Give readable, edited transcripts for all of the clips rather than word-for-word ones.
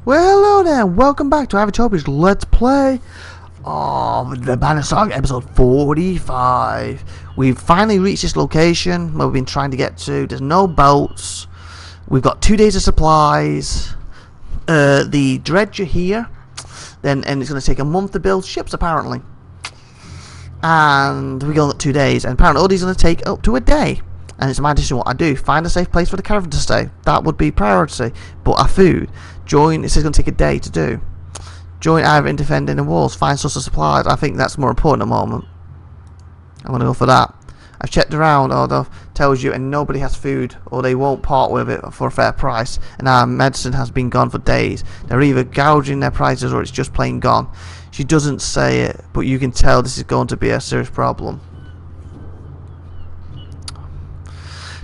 Well, hello there, welcome back to IVATOPIA's Let's Play of the Banner Saga, episode 45. We've finally reached this location where we've been trying to get to. There's no boats. We've got 2 days of supplies. The dredge are here. And it's going to take a month to build ships, apparently. And we got 2 days. And apparently all these are going to take up to a day. And it's my decision what I do. Find a safe place for the caravan to stay. That would be priority. But our food. Join, this is going to take a day to do. Join either in defending the walls. Find source of supplies. I think that's more important at the moment. I'm going to go for that. I've checked around, although tells you, and nobody has food, or they won't part with it for a fair price. And our medicine has been gone for days. They're either gouging their prices or it's just plain gone. She doesn't say it, but you can tell this is going to be a serious problem.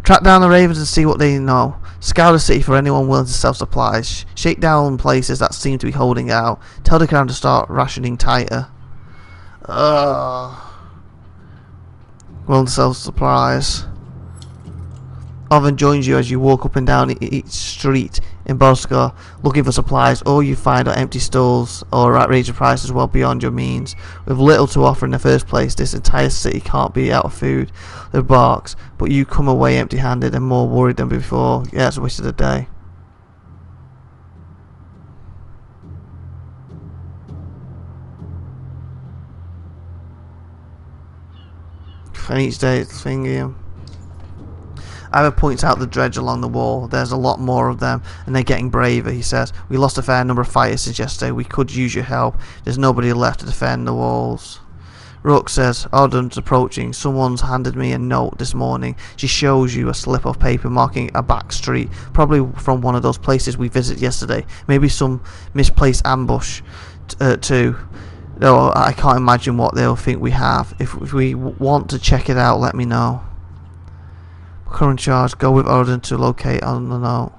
Track down the ravens and see what they know. Scour the city for anyone willing to sell supplies. Shake down places that seem to be holding out. Tell the crowd to start rationing tighter. Willing to sell supplies. Oven joins you as you walk up and down each street in Bosco looking for supplies. All you find are empty stalls or outrageous prices well beyond your means. With little to offer in the first place, this entire city can't be out of food. The barks, but you come away empty-handed and more worried than before. Yeah, it's a waste of the day. And each day it's thingy. Ira points out the dredge along the wall. There's a lot more of them, and they're getting braver, he says. We lost a fair number of fighters since yesterday. We could use your help. There's nobody left to defend the walls. Rook says, Arden's approaching. Someone's handed me a note this morning. She shows you a slip of paper marking a back street, probably from one of those places we visited yesterday. Maybe some misplaced ambush, too. Though I can't imagine what they'll think we have. If we want to check it out, let me know. Current charge, go with Odin to locate on the note.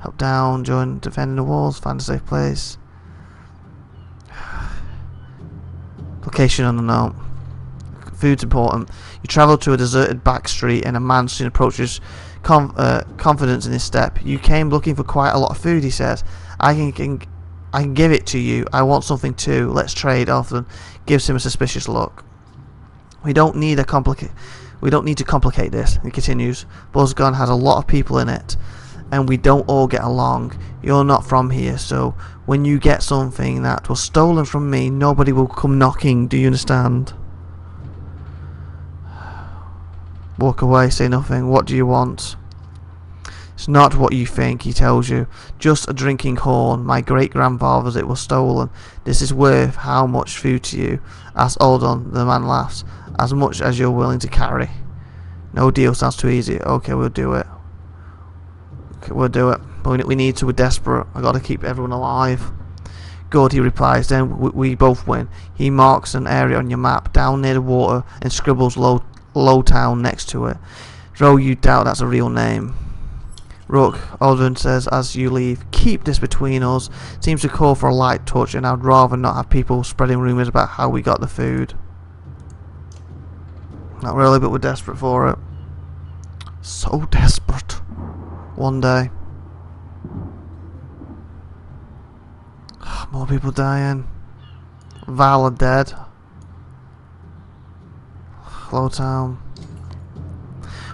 Help down, join defending the walls, find a safe place. Location on the note. Food's important. You travel to a deserted back street and a man soon approaches confidence in his step. You came looking for quite a lot of food, he says. I can give it to you. I want something too. Let's trade. Often gives him a suspicious look. We don't need to complicate this, he continues. Buzzgun has a lot of people in it, and we don't all get along. You're not from here, so when you get something that was stolen from me, nobody will come knocking. Do you understand? Walk away, say nothing. What do you want? It's not what you think, he tells you. Just a drinking horn. My great-grandfather's, it was stolen. This is worth how much food to you? Asks Aldon. The man laughs. As much as you're willing to carry. No deal, sounds too easy. Okay, we'll do it. Okay, we'll do it. But we need to, we're desperate. I gotta keep everyone alive. Good, he replies. Then we both win. He marks an area on your map, down near the water, and scribbles low town next to it. Though you doubt that's a real name. Rook, Aldrin says as you leave, keep this between us. Seems to call for a light touch, and I'd rather not have people spreading rumours about how we got the food. Not really, but we're desperate for it. So desperate. One day. More people dying. Val are dead. Low town.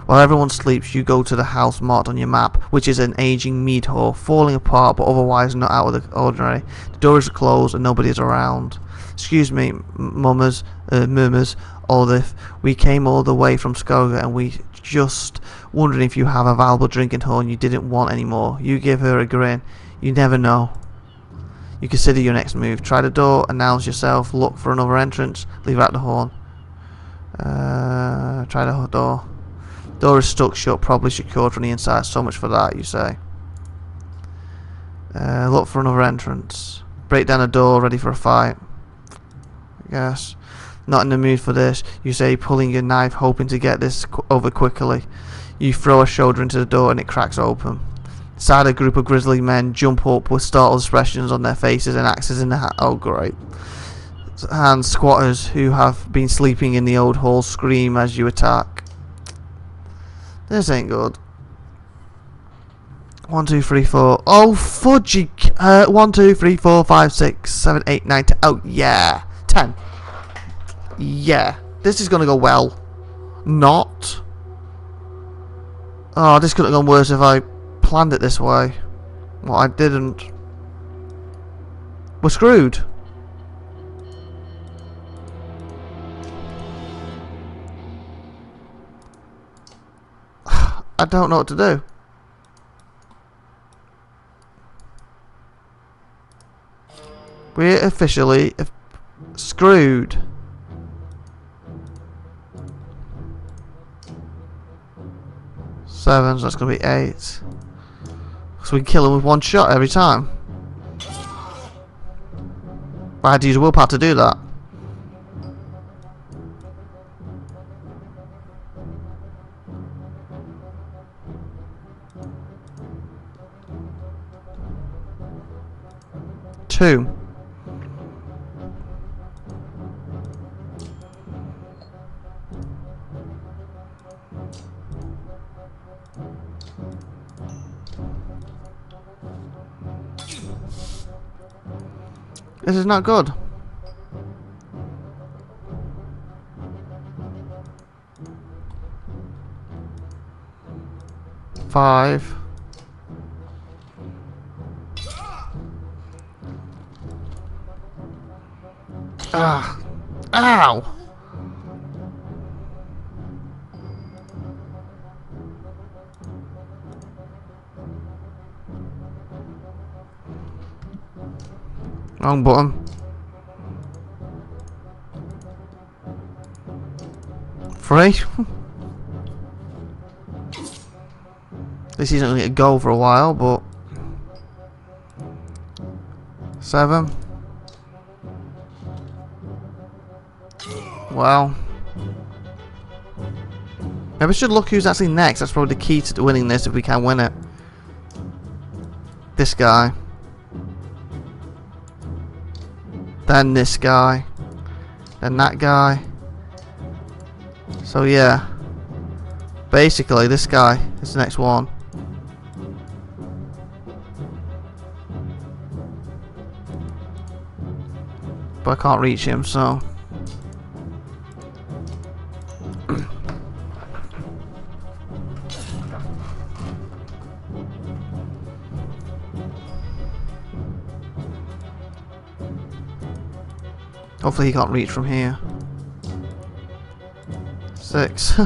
While everyone sleeps, you go to the house marked on your map, which is an aging mead hall, falling apart but otherwise not out of the ordinary. The doors are closed and nobody is around. Excuse me, murmurs Olive. We came all the way from Skoga and we just wondering if you have a valuable drinking horn you didn't want anymore. You give her a grin. You never know. You consider your next move. Try the door, announce yourself, look for another entrance, leave out the horn. Try the door. Door is stuck shut, probably secured from the inside. So much for that, you say. Look for another entrance. Break down the door, ready for a fight. I guess. Not in the mood for this, you say, pulling your knife, hoping to get this over quickly. You throw a shoulder into the door and it cracks open. Inside, a group of grizzly men jump up with startled expressions on their faces and axes in their hand. Oh, great. And squatters who have been sleeping in the old hall scream as you attack. This ain't good. 1, 2, 3, 4. Oh, fudgy. 1, 2, 3, 4, 5, 6, 7, 8, 9, 10. Oh, yeah. 10. Yeah. This is going to go well. Not. Oh, this could have gone worse if I planned it this way. Well, I didn't. We're screwed. I don't know what to do. We're officially screwed. Seven, so that's going to be 8. So we can kill him with one shot every time. But I had to use willpower to do that. Two. This is not good. Five. Ah. Ow. Wrong button. 3. This isn't going to get a goal for a while, but 7. Well, maybe I should look who's actually next. That's probably the key to winning this if we can win it. This guy. Then this guy. Then that guy. So yeah. Basically, this guy is the next one. But I can't reach him, so... Hopefully he can't reach from here. 6.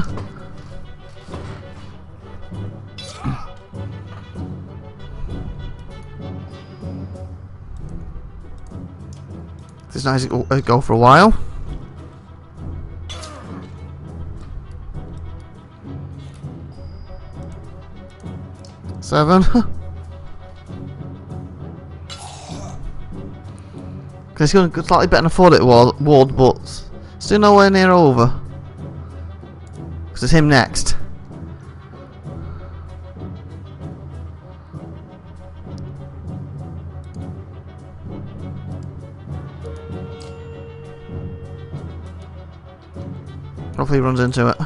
This is nice to go for a while. Seven. It's going to slightly better than I thought it would, but still nowhere near over. Because it's him next. Hopefully he runs into it.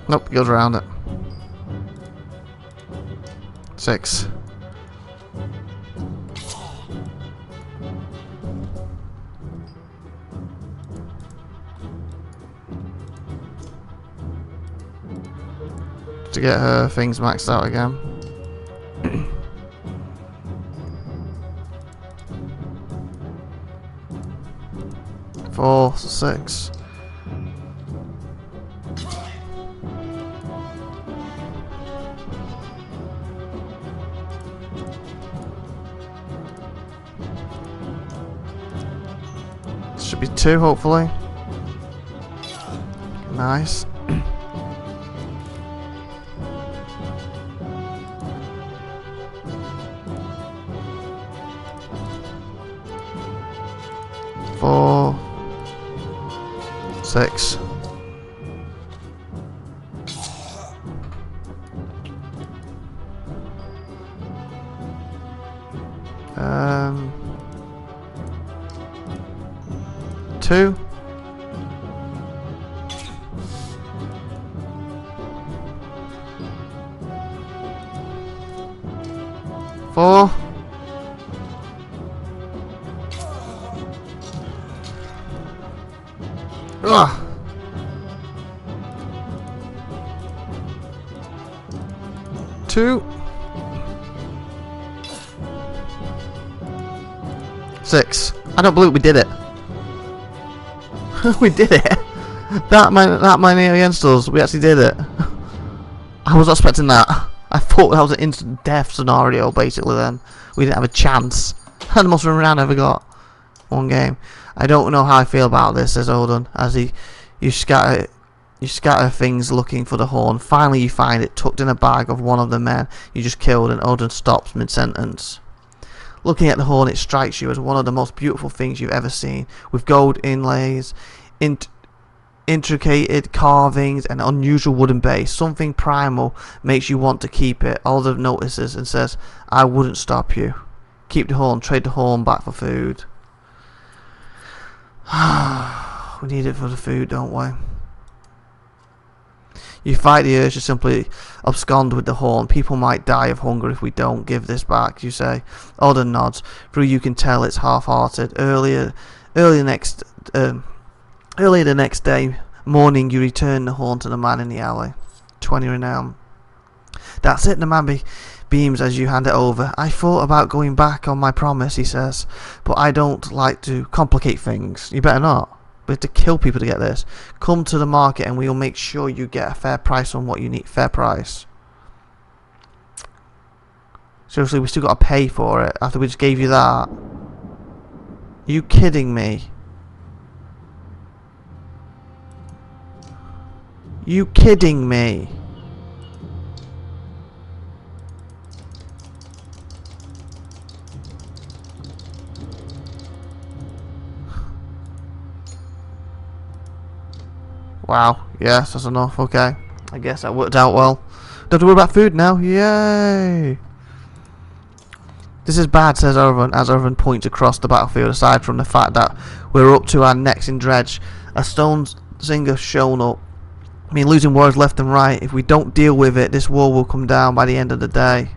Nope, he goes around it. 6. To get her things maxed out again. Four, 6. Should be 2, hopefully. Nice. Four, 6. Two. 4. Ugh. 2. 6. I don't believe we did it. We did it. That many against us. We actually did it. I was not expecting that. I thought that was an instant death scenario. Basically, then we didn't have a chance. And the most run round I ever got. One game. I don't know how I feel about this, says Odin, as you scatter things looking for the horn. Finally, you find it tucked in a bag of one of the men you just killed, and Odin stops mid-sentence. Looking at the horn, it strikes you as one of the most beautiful things you've ever seen, with gold inlays, intricate carvings, and unusual wooden base. Something primal makes you want to keep it. Odin notices and says, "I wouldn't stop you. Keep the horn. Trade the horn back for food." We need it for the food, don't we? You fight the urge to simply abscond with the horn. People might die of hunger if we don't give this back, you say. Odin nods. Through you can tell it's half-hearted. Earlier the next day morning, you return the horn to the man in the alley. 20 renown. That's it, the man beams as you hand it over. I thought about going back on my promise, he says, but I don't like to complicate things. You better not. We have to kill people to get this. Come to the market and we'll make sure you get a fair price on what you need. Fair price. Seriously, we still got to pay for it after we just gave you that. Are you kidding me? You kidding me? Wow, yes, that's enough, okay. I guess that worked out well. Don't have to worry about food now, yay! This is bad, says Irvin, as Irvin points across the battlefield, aside from the fact that we're up to our necks in dredge. A stone singer shown up. I mean, losing wars left and right. If we don't deal with it, this war will come down by the end of the day.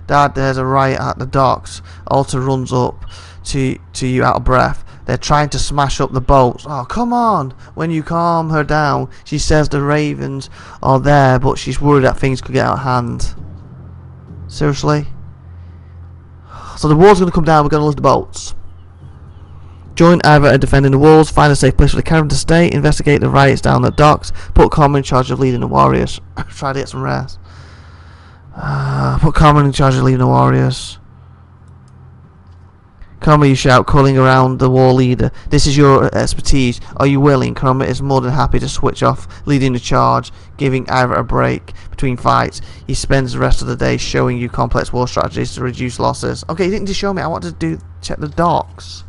Dad, there's a riot at the docks. Alta runs up to you out of breath. They're trying to smash up the boats. Oh, come on. When you calm her down, she says the ravens are there, but she's worried that things could get out of hand. Seriously? So the war's going to come down, we're going to lose the boats. Join Ivar in defending the walls, find a safe place for the caravan to stay, investigate the riots down the docks, put Carmen in charge of leading the warriors. Try to get some rest. Put Carmen in charge of leading the warriors. Carmen, you shout, calling around the war leader. This is your expertise. Are you willing? Carmen is more than happy to switch off leading the charge, giving Ivar a break between fights. He spends the rest of the day showing you complex war strategies to reduce losses. Okay, you didn't just show me. I wanted to check the docks.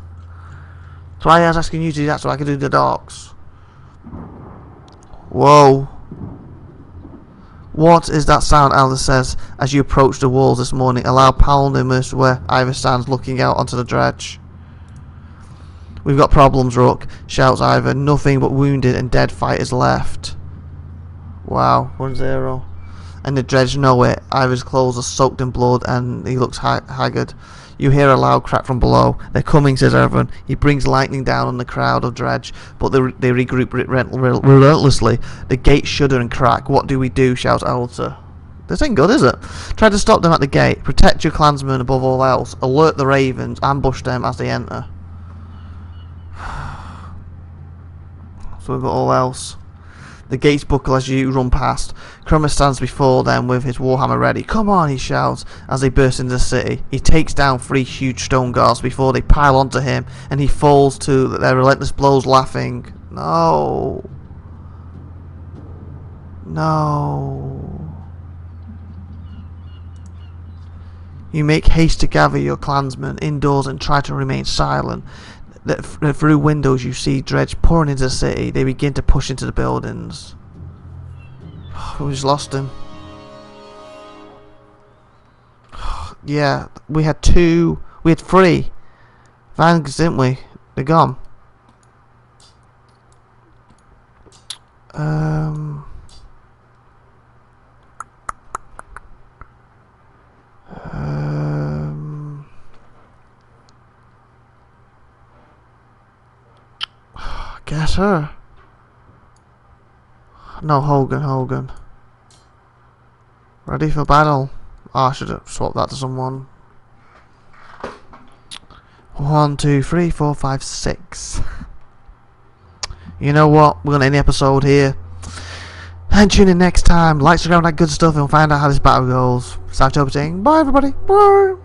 So I was asking you to do that so I could do the docks. Whoa. What is that sound? Alice says as you approach the walls this morning. A loud pounding immersed where Ivor stands looking out onto the dredge. We've got problems, Rook, shouts Ivor. Nothing but wounded and dead fighters left. Wow, 1-0. And the dredge know it. Ivor's clothes are soaked in blood and he looks haggard. You hear a loud crack from below. They're coming, says Irvin. He brings lightning down on the crowd of dredge, but they regroup relentlessly. The gates shudder and crack. What do we do? Shouts Alta. This ain't good, is it? Try to stop them at the gate. Protect your clansmen above all else. Alert the ravens. Ambush them as they enter. So we've got all else. The gates buckle as you run past. Crummer stands before them with his warhammer ready. Come on, he shouts as they burst into the city. He takes down 3 huge stone guards before they pile onto him, and he falls to their relentless blows, laughing. No. No. You make haste to gather your clansmen indoors and try to remain silent. Through windows you see dredge pouring into the city. They begin to push into the buildings. We just lost him. Yeah, we had 3 Vangs, didn't we? They're gone. Get her. No, Hogan. Ready for battle. Oh, I should have swapped that to someone. 1, 2, 3, 4, 5, 6. You know what? We're going to end the episode here. And tune in next time. Like, subscribe, that good stuff, and we'll find out how this battle goes. So, saying bye, everybody. Bye.